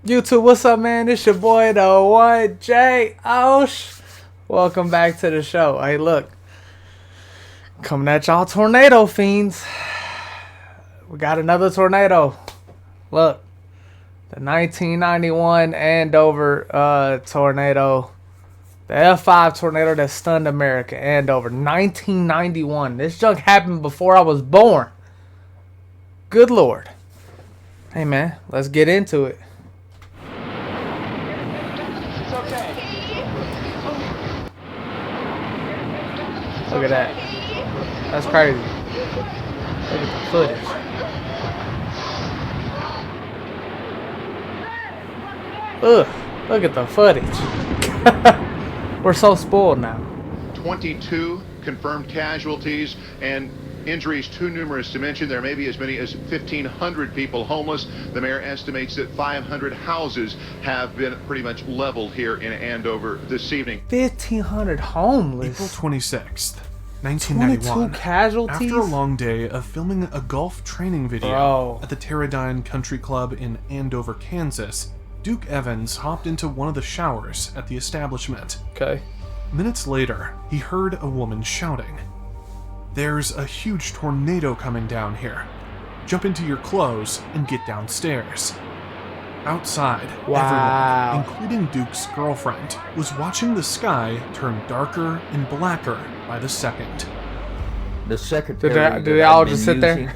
YouTube, what's up, man? It's your boy, the one J Osh. Welcome back to the show. Hey, look, coming at y'all, tornado fiends. We got another tornado. Look, the 1991 Andover tornado, the EF5 tornado that stunned America. Andover, 1991. This junk happened before I was born. Good Lord. Hey, man, let's get into it. Look at that. That's crazy. Look at the footage. Ugh. Look at the footage. We're so spoiled now. 22 confirmed casualties and injuries too numerous to mention. There may be as many as 1,500 people homeless. The mayor estimates that 500 houses have been pretty much leveled here in Andover this evening. 1,500 homeless. April 26th, 1991. 22 casualties? After a long day of filming a golf training video at the Teradyne Country Club in Andover, Kansas, Duke Evans hopped into one of the showers at the establishment. Okay. Minutes later, he heard a woman shouting, "There's a huge tornado coming down here. Jump into your clothes and get downstairs." Outside, everyone, including Duke's girlfriend, was watching the sky turn darker and blacker by the second. The secretary did they all just sit there?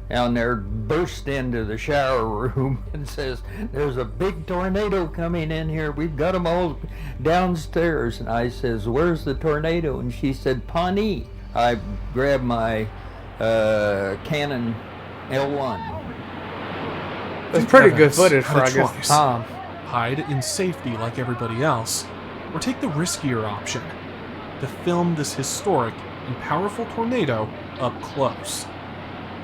Down there burst into the shower room and says, "There's a big tornado coming in here. We've got them all downstairs." And I says, "Where's the tornado?" And she said, "Pawnee." I grabbed my Canon L1. That's pretty good Evans footage had for, a I guess, choice. Tom. Hide in safety like everybody else, or take the riskier option, to film this historic and powerful tornado up close.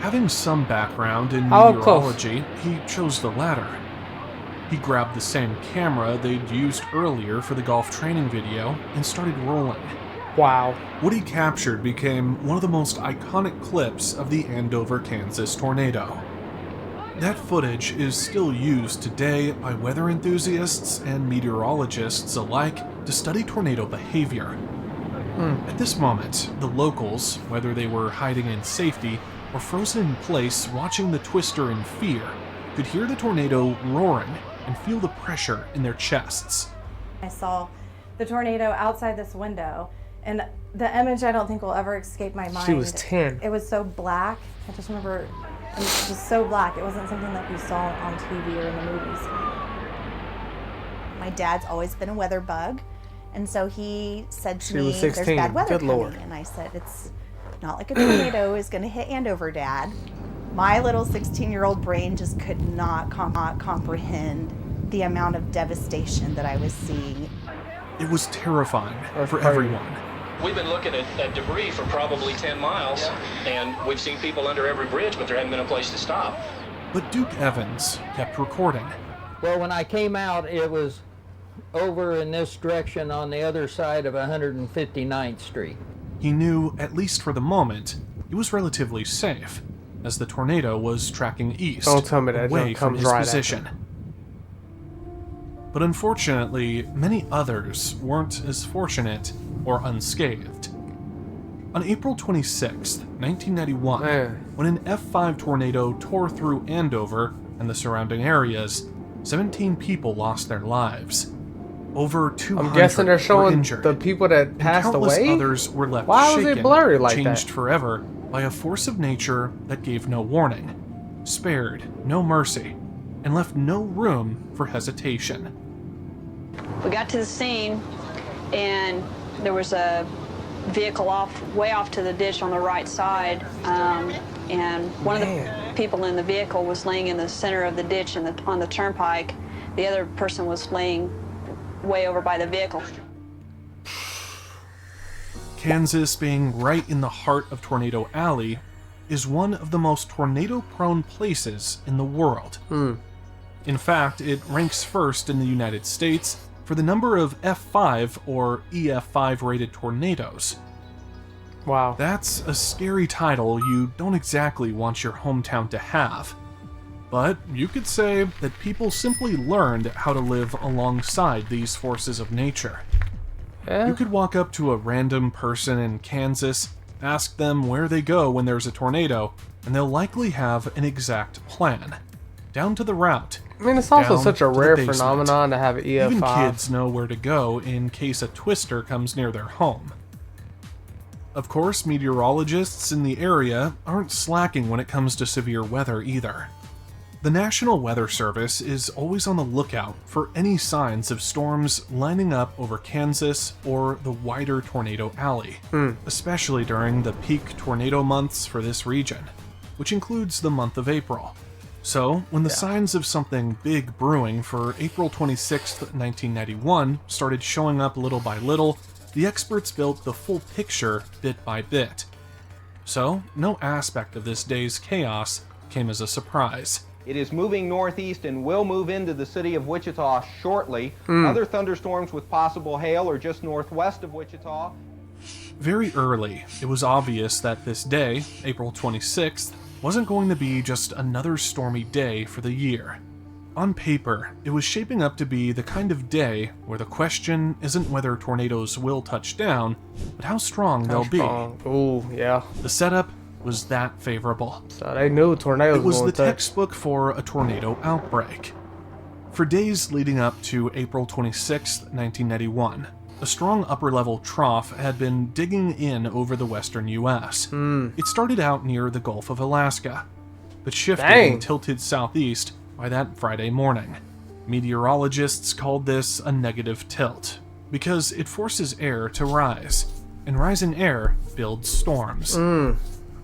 Having some background in meteorology, he chose the latter. He grabbed the same camera they'd used earlier for the golf training video and started rolling. Wow. What he captured became one of the most iconic clips of the Andover, Kansas tornado. That footage is still used today by weather enthusiasts and meteorologists alike to study tornado behavior. At this moment, the locals, whether they were hiding in safety or frozen in place watching the twister in fear, could hear the tornado roaring and feel the pressure in their chests. I saw the tornado outside this window, and the image I don't think will ever escape my mind. She was 10. It was so black. I just remember it was just so black. It wasn't something that we saw on TV or in the movies. My dad's always been a weather bug, and so he said to me, was 16. "There's bad weather Good coming." Lord. And I said, "It's not like a tornado is going to hit Andover, Dad." My little 16-year-old brain just could not comprehend the amount of devastation that I was seeing. It was terrifying for everyone. We've been looking at debris for probably 10 miles, and we've seen people under every bridge, but there hadn't been a place to stop. But Duke Evans kept recording. Well, when I came out, it was over in this direction on the other side of 159th Street. He knew, at least for the moment, it was relatively safe, as the tornado was tracking east, Don't tell me that away junk from comes his right position. But unfortunately, many others weren't as fortunate or unscathed. On April 26, 1991, when an F5 tornado tore through Andover and the surrounding areas, 17 people lost their lives. Over 200 I'm guessing they're were showing injured, the people that passed and countless away? others were left Why was shaken, it blurry like changed that? forever by a force of nature that gave no warning, spared no mercy, and left no room for hesitation. We got to the scene, and there was a vehicle way off to the ditch on the right side, and one of the people in the vehicle was laying in the center of the ditch on the turnpike. The other person was laying way over by the vehicle. Kansas, being right in the heart of Tornado Alley, is one of the most tornado-prone places in the world. In fact, it ranks first in the United States for the number of F5 or EF5 rated tornadoes. Wow. That's a scary title you don't exactly want your hometown to have. But you could say that people simply learned how to live alongside these forces of nature. Yeah. You could walk up to a random person in Kansas, ask them where they go when there's a tornado, and they'll likely have an exact plan. Down to the route. I mean, it's also down such a to the rare basement. phenomenon to have EF5. Even kids know where to go in case a twister comes near their home. Of course, meteorologists in the area aren't slacking when it comes to severe weather either. The National Weather Service is always on the lookout for any signs of storms lining up over Kansas or the wider Tornado Alley, especially during the peak tornado months for this region, which includes the month of April. So, when the signs of something big brewing for April 26, 1991 started showing up little by little, the experts built the full picture bit by bit. So, no aspect of this day's chaos came as a surprise. It is moving northeast and will move into the city of Wichita shortly. Other thunderstorms with possible hail are just northwest of Wichita. Very early, it was obvious that this day, April 26th, wasn't going to be just another stormy day for the year. On paper, it was shaping up to be the kind of day where the question isn't whether tornadoes will touch down, but how strong they'll be. Ooh, yeah. The setup was that favorable. So they knew tornadoes It was were the touch. textbook for a tornado outbreak. For days leading up to April 26, 1991, a strong upper-level trough had been digging in over the western U.S. It started out near the Gulf of Alaska, but shifted and tilted southeast by that Friday morning. Meteorologists called this a negative tilt, because it forces air to rise, and rising air builds storms.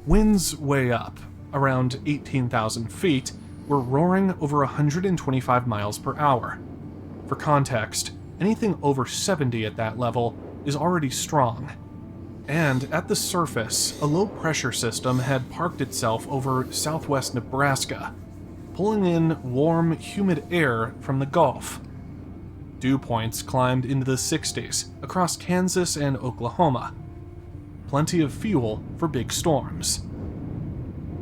Winds way up, around 18,000 feet, were roaring over 125 miles per hour. For context, anything over 70 at that level is already strong. And at the surface, a low-pressure system had parked itself over southwest Nebraska, pulling in warm, humid air from the Gulf. Dew points climbed into the 60s across Kansas and Oklahoma. Plenty of fuel for big storms.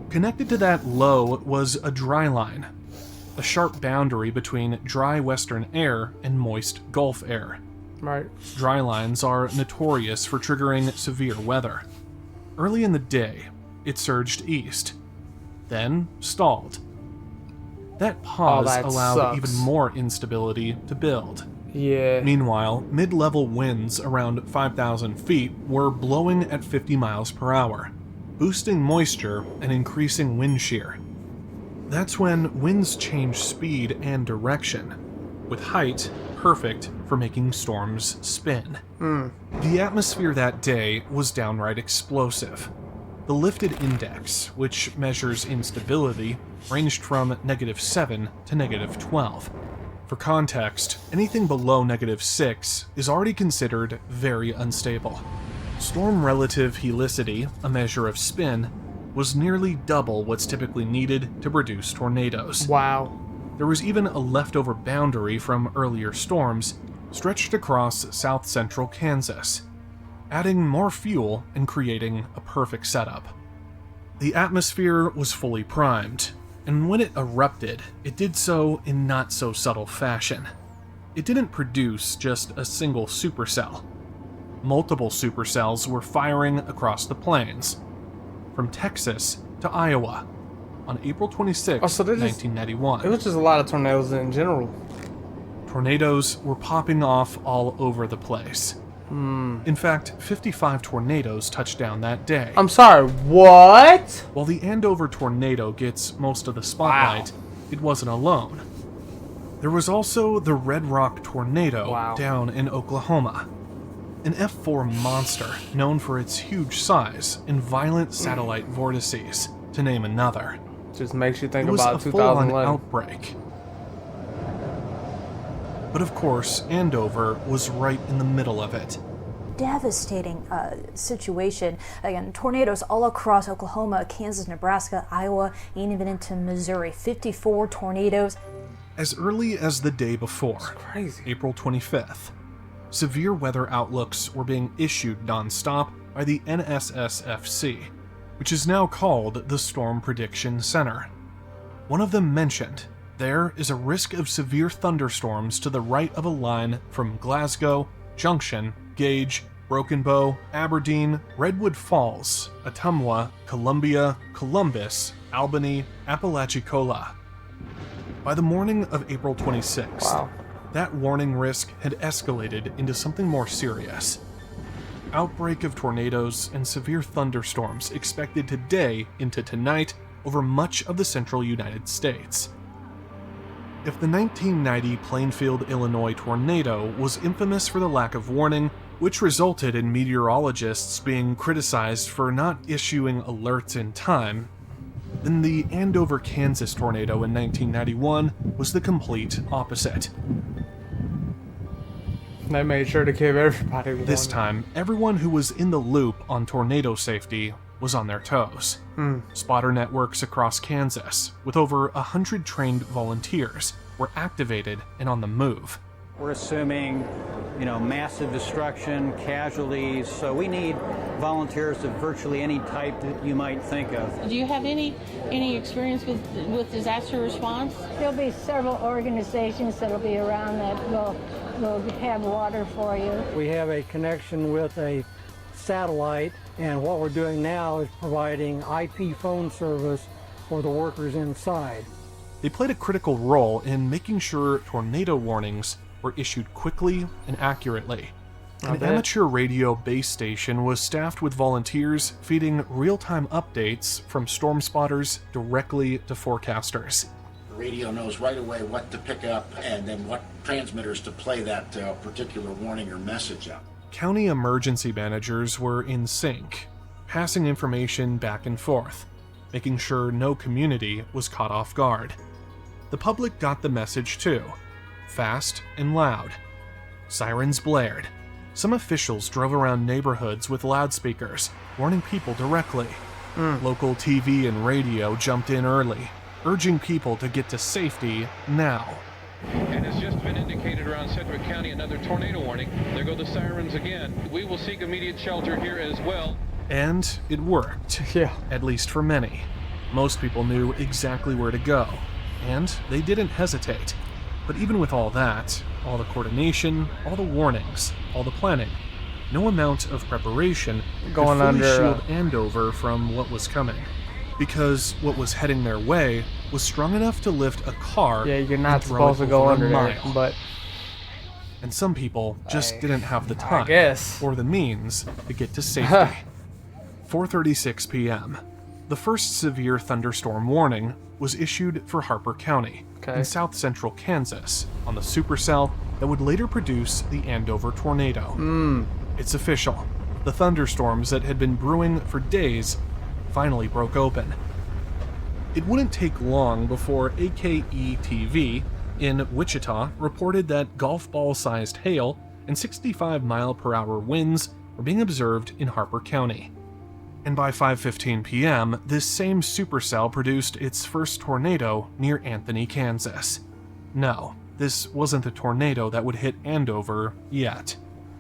Connected to that low was a dry line, a sharp boundary between dry western air and moist Gulf air. Right. Dry lines are notorious for triggering severe weather. Early in the day, it surged east, then stalled. That pause that allowed sucks. even more instability to build. Yeah. Meanwhile, mid-level winds around 5,000 feet were blowing at 50 miles per hour, boosting moisture and increasing wind shear. That's when winds change speed and direction, with height perfect for making storms spin. The atmosphere that day was downright explosive. The lifted index, which measures instability, ranged from -7 to -12. For context, anything below -6 is already considered very unstable. Storm relative helicity, a measure of spin, was nearly double what's typically needed to produce tornadoes. Wow. There was even a leftover boundary from earlier storms stretched across south-central Kansas, adding more fuel and creating a perfect setup. The atmosphere was fully primed, and when it erupted, it did so in not-so-subtle fashion. It didn't produce just a single supercell. Multiple supercells were firing across the plains, from Texas to Iowa, on April 26, 1991. It was just a lot of tornadoes in general. Tornadoes were popping off all over the place. In fact, 55 tornadoes touched down that day. I'm sorry, what? While the Andover tornado gets most of the spotlight, it wasn't alone. There was also the Red Rock tornado down in Oklahoma. An F4 monster known for its huge size and violent satellite vortices, to name another. Just makes you think It was about a full-on 2011. outbreak. But of course, Andover was right in the middle of it. Devastating situation. Again, tornadoes all across Oklahoma, Kansas, Nebraska, Iowa, and even into Missouri. 54 tornadoes. As early as the day before, Crazy. April 25th, severe weather outlooks were being issued nonstop by the NSSFC, which is now called the Storm Prediction Center. One of them mentioned, there is a risk of severe thunderstorms to the right of a line from Glasgow, Junction, Gage, Broken Bow, Aberdeen, Redwood Falls, Ottumwa, Columbia, Columbus, Albany, Apalachicola. By the morning of April 26th, that warning risk had escalated into something more serious. Outbreak of tornadoes and severe thunderstorms expected today into tonight over much of the central United States. If the 1990 Plainfield, Illinois tornado was infamous for the lack of warning, which resulted in meteorologists being criticized for not issuing alerts in time, then the Andover, Kansas tornado in 1991 was the complete opposite. They made sure to give everybody warning. This time, everyone who was in the loop on tornado safety was on their toes. Spotter networks across Kansas, with over 100 trained volunteers, were activated and on the move. We're assuming, massive destruction, casualties, so we need volunteers of virtually any type that you might think of. Do you have any experience with disaster response? There'll be several organizations that'll be around that will have water for you. We have a connection with a satellite, and what we're doing now is providing IP phone service for the workers inside. They played a critical role in making sure tornado warnings were issued quickly and accurately. An amateur radio base station was staffed with volunteers feeding real-time updates from storm spotters directly to forecasters. The radio knows right away what to pick up and then what transmitters to play that particular warning or message out. County emergency managers were in sync, passing information back and forth, making sure no community was caught off guard. The public got the message too, fast and loud. Sirens blared. Some officials drove around neighborhoods with loudspeakers, warning people directly. Local TV and radio jumped in early, urging people to get to safety now. And it's just been indicated around Sedgwick County another tornado warning. There go the sirens again. We will seek immediate shelter here as well. And it worked. At least for many. Most people knew exactly where to go, and they didn't hesitate. But even with all that, all the coordination, all the warnings, all the planning, no amount of preparation Going could fully under, shield Andover from what was coming. Because what was heading their way was strong enough to lift a car. Yeah, you're and not throw supposed it to go over a under there, mile. but And some people just didn't have the time or the means to get to safety. 4:36 p.m. The first severe thunderstorm warning was issued for Harper County in south central Kansas on the supercell that would later produce the Andover tornado. It's official. The thunderstorms that had been brewing for days finally broke open. It wouldn't take long before AKE-TV in Wichita reported that golf ball-sized hail and 65-mile-per-hour winds were being observed in Harper County. And by 5:15 p.m., this same supercell produced its first tornado near Anthony, Kansas. No, this wasn't the tornado that would hit Andover yet.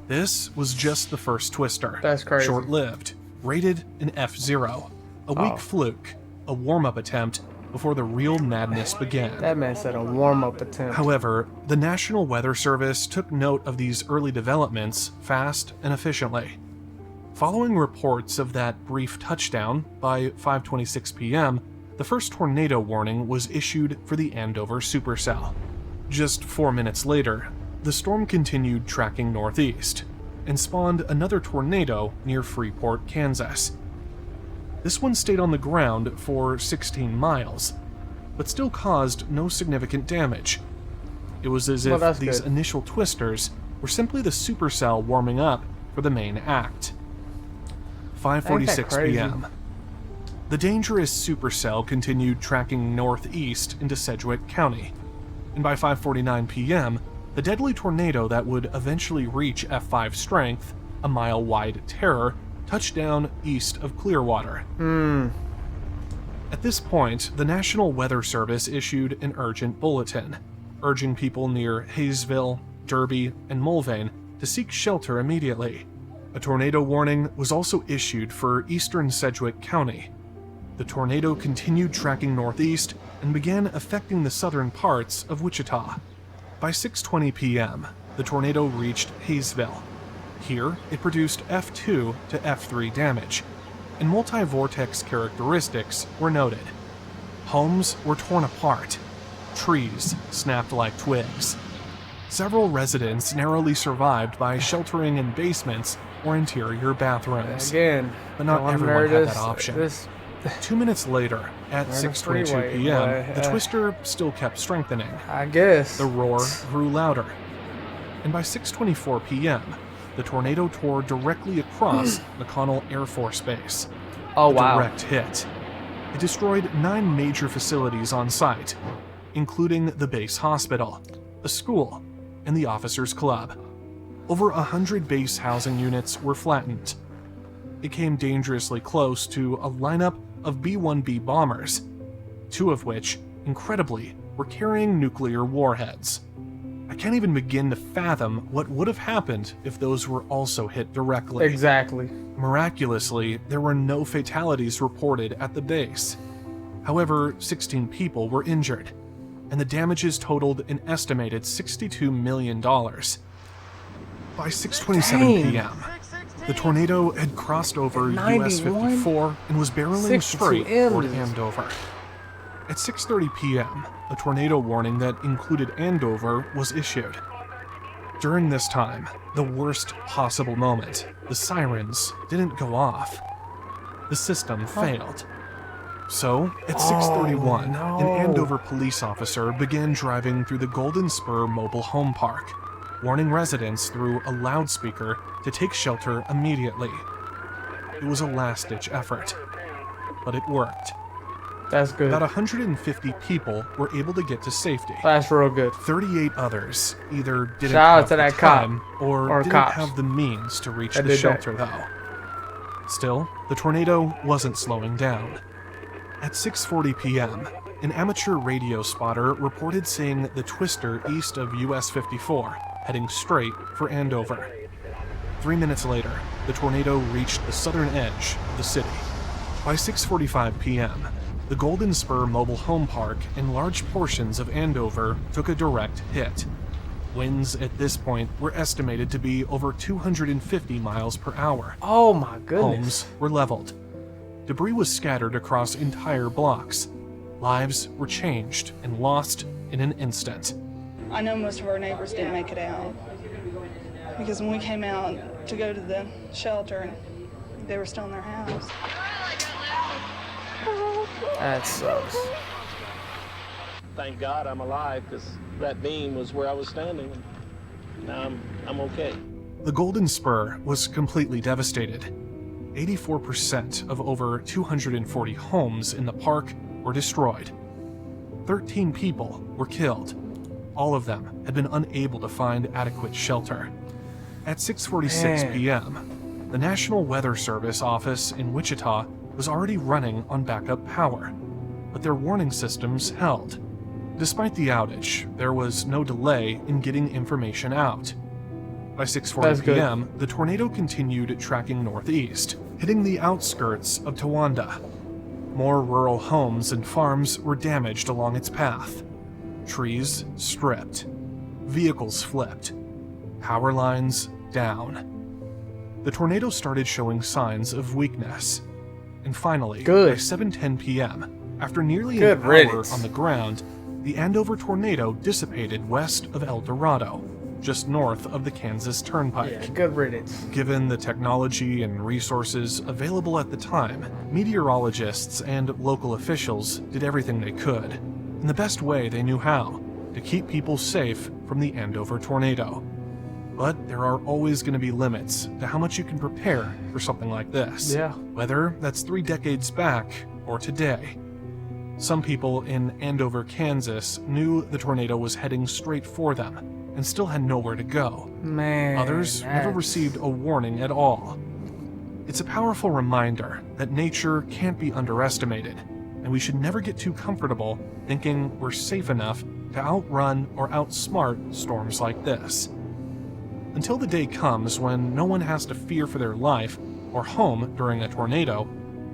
This was just the first twister. That's crazy. Short-lived, rated an F0, a weak fluke, a warm-up attempt before the real madness began. That man said a warm-up attempt. However, the National Weather Service took note of these early developments fast and efficiently. Following reports of that brief touchdown, by 5:26 p.m., the first tornado warning was issued for the Andover supercell. Just 4 minutes later, the storm continued tracking northeast and spawned another tornado near Freeport, Kansas. This one stayed on the ground for 16 miles, but still caused no significant damage. It was as if these initial twisters were simply the supercell warming up for the main act. 5:46 p.m. The dangerous supercell continued tracking northeast into Sedgwick County, and by 5:49 p.m., the deadly tornado that would eventually reach F5 strength, a mile-wide terror, touched down east of Clearwater. At this point, the National Weather Service issued an urgent bulletin, urging people near Hayesville, Derby, and Mulvane to seek shelter immediately. A tornado warning was also issued for eastern Sedgwick County. the tornado continued tracking northeast and began affecting the southern parts of Wichita. By 6:20 p.m., the tornado reached Hayesville. Here, it produced F2 to F3 damage, and multi-vortex characteristics were noted. Homes were torn apart. Trees snapped like twigs. Several residents narrowly survived by sheltering in basements or interior bathrooms. Again, but not everyone had that option. 2 minutes later, at 6:22 p.m., the twister still kept strengthening. I guess. The roar grew louder. And by 6:24 p.m., the tornado tore directly across McConnell Air Force Base. Oh, a wow. direct hit. It destroyed 9 major facilities on site, including the base hospital, a school, and the officers' club. Over 100 base housing units were flattened. It came dangerously close to a lineup of B-1B bombers, 2 of which, incredibly, were carrying nuclear warheads. I can't even begin to fathom what would have happened if those were also hit directly. Exactly. Miraculously, there were no fatalities reported at the base. However, 16 people were injured, and the damages totaled an estimated $62 million. By 6:27 p.m., the tornado had crossed over US 54 and was barreling straight toward Andover. At 6:30 p.m., a tornado warning that included Andover was issued. During this time, the worst possible moment, the sirens didn't go off. The system failed. So, at 6:31, an Andover police officer began driving through the Golden Spur Mobile Home Park, warning residents through a loudspeaker to take shelter immediately. It was a last-ditch effort, but it worked. That's good. About 150 people were able to get to safety. That's real good. 38 others either didn't Shout out have to the that cop time or didn't cops have the means to reach that the did shelter, though. Still, the tornado wasn't slowing down. At 6:40 p.m., an amateur radio spotter reported seeing the twister east of US 54, heading straight for Andover. 3 minutes later, the tornado reached the southern edge of the city. By 6:45 p.m., the Golden Spur Mobile Home Park and large portions of Andover took a direct hit. Winds at this point were estimated to be over 250 miles per hour. Oh my goodness. Homes were leveled. Debris was scattered across entire blocks. Lives were changed and lost in an instant. I know most of our neighbors didn't make it out because when we came out to go to the shelter, they were still in their house. That sucks. Thank God I'm alive, because that beam was where I was standing. Now I'm okay. The Golden Spur was completely devastated. 84% of over 240 homes in the park were destroyed. 13 people were killed. All of them had been unable to find adequate shelter. At 6:46 p.m., the National Weather Service office in Wichita was already running on backup power, but their warning systems held. Despite the outage, there was no delay in getting information out. By 6:40 p.m., the tornado continued tracking northeast, hitting the outskirts of Towanda. More rural homes and farms were damaged along its path. Trees stripped. Vehicles flipped. Power lines down. The tornado started showing signs of weakness. And finally, by 7:10 p.m., after nearly an hour on the ground, the Andover tornado dissipated west of El Dorado, just north of the Kansas Turnpike. Yeah, good riddance. Given the technology and resources available at the time, meteorologists and local officials did everything they could, in the best way they knew how, to keep people safe from the Andover tornado. But there are always going to be limits to how much you can prepare for something like this. Yeah. Whether that's 3 decades back or today. Some people in Andover, Kansas knew the tornado was heading straight for them and still had nowhere to go. Man. Others never received a warning at all. It's a powerful reminder that nature can't be underestimated, and we should never get too comfortable thinking we're safe enough to outrun or outsmart storms like this. Until the day comes when no one has to fear for their life or home during a tornado,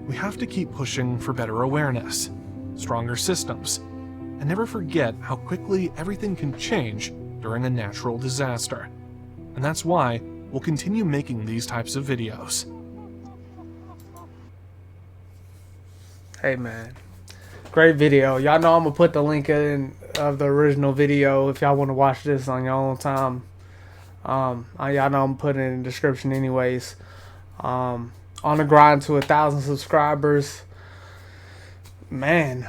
we have to keep pushing for better awareness, stronger systems, and never forget how quickly everything can change during a natural disaster. And that's why we'll continue making these types of videos. Hey man, great video. Y'all know I'm gonna put the link in of the original video if y'all want to watch this on your own time. Y'all know I'm putting it in the description anyways. On the grind to 1,000 subscribers. Man,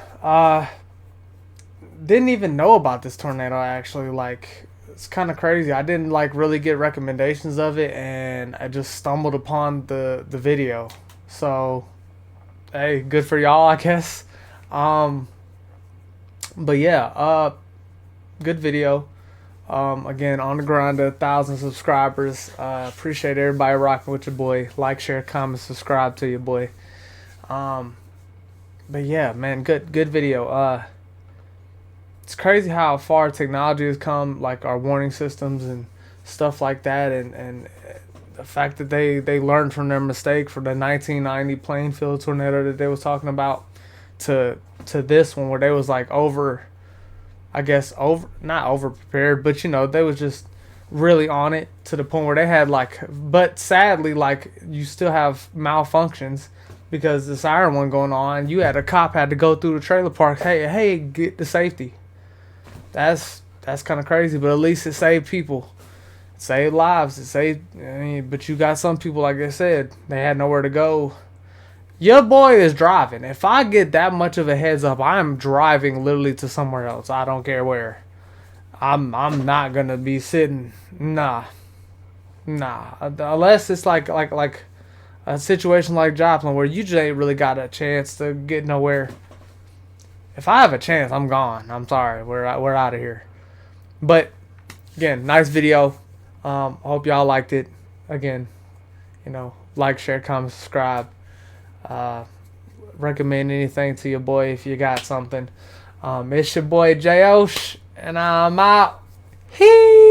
didn't even know about this tornado actually. Like, it's kind of crazy. I didn't like really get recommendations of it, and I just stumbled upon the video. So hey, good for y'all, I guess. But yeah, good video. Again, on the grind to 1,000 subscribers. Appreciate everybody rocking with your boy. Like, share, comment, subscribe to your boy. But yeah, man, good video. It's crazy how far technology has come, like our warning systems and stuff like that, and the fact that they learned from their mistake for the 1990 Plainfield tornado that they was talking about to this one where they was like not over prepared, but you know, they was just really on it to the point where they had like, but sadly, like, you still have malfunctions because the siren one going on. You had a cop had to go through the trailer park. Hey, get to safety. That's kind of crazy, but at least it saved people. It saved lives. But you got some people, like I said, they had nowhere to go. Your boy is driving. If I get that much of a heads up, I'm driving literally to somewhere else. I don't care where. I'm not gonna be sitting. Nah. Unless it's like a situation like Joplin where you just ain't really got a chance to get nowhere. If I have a chance, I'm gone. I'm sorry. We're out of here. But again, nice video. Hope y'all liked it. Again, you know, like, share, comment, subscribe. Recommend anything to your boy if you got something. It's your boy J-Osh, and I'm out. Hee!